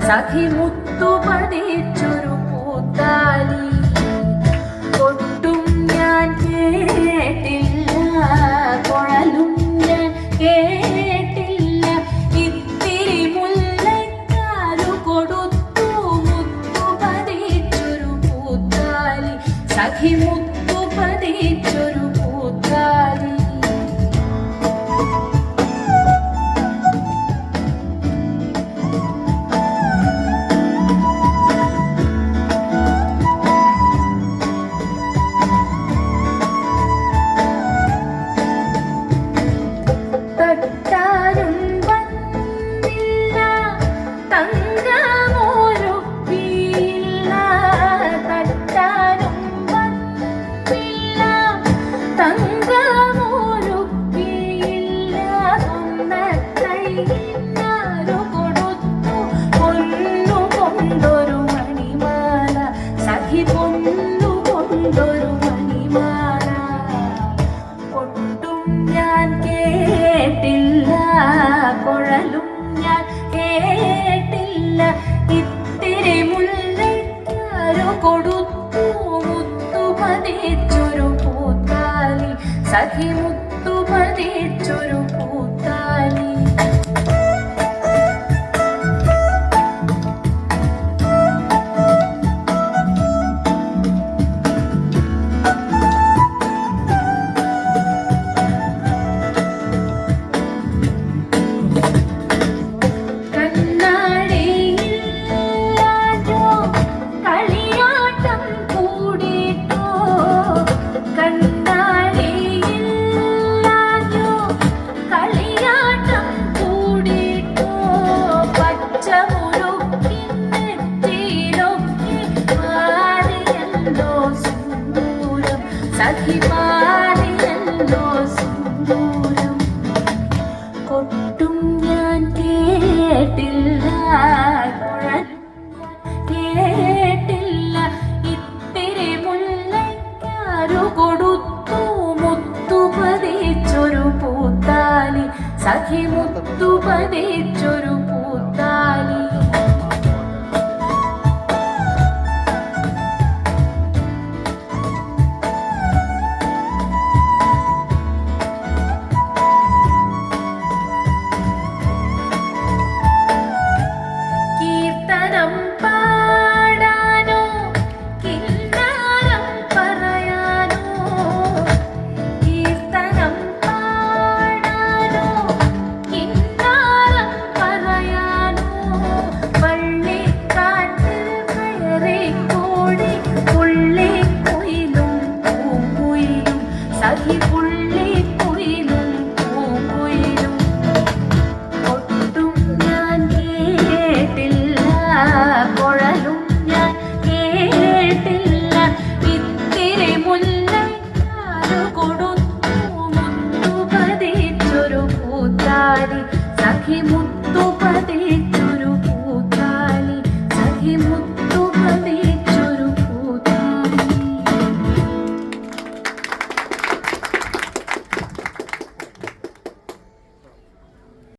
സഖി മുത്തു പതിച്ചൊരു പൂത്താലി കൊട്ടും ഞാൻ കേട്ടില്ല, കുഴലും ഞാൻ കേട്ടില്ല. ഇത്തിരി മുല്ലക്കാലു കൊടുത്തു മുത്തു പതിച്ചൊരു പൂത്താലി, സഖി മുത്തു പതിച്ചൊരു പൂത്താലി. തട്ടാനും വന്നില്ല തങ്കമോരുക്കിയില്ല, തട്ടാനും വന്നില്ല തങ്കമോരുക്കിയില്ല. ഒന്ന കൈയിന്നാരു കൊടുത്തു പൊന്നു കൊണ്ടൊരു മണിമാല, സഖി പൊന്നു കൊണ്ടൊരു മണിമാല. കൊട്ടും ഞാൻ കേട്ടില്ല, കുഴലും ഞാൻ കേട്ടില്ല. ഇത്തിരി മുല്ലക്കാരു കൊടുത്തു മുത്തു പതിച്ചൊരു പൂത്താലി, സഖി മുത്തു പതിച്ചൊരു പൂത്താലി. സഖി പാടിയല്ലോ സിന്ദൂരം. കൊട്ടും ഞാൻ കേട്ടില്ല, കേട്ടില്ല. ഇത്തിരി മുല്ലക്കാരു കൊടുത്തു മുത്തു പതിച്ചൊരു പൂത്താലി, സഖി മുത്തു പതിച്ചൊരു പൂത്താലി. കീർത്തനം പാടാനോ കിന്നാരം പറയാനോ, കീർത്തനം പാടാനോ കിന്നാരം പറയാനോ. പള്ളിക്കാട്ടിൽ കയറിക്കൂടി പുള്ളിക്കുയിലും പൂങ്കുയിലും, സഖി പുള്ളി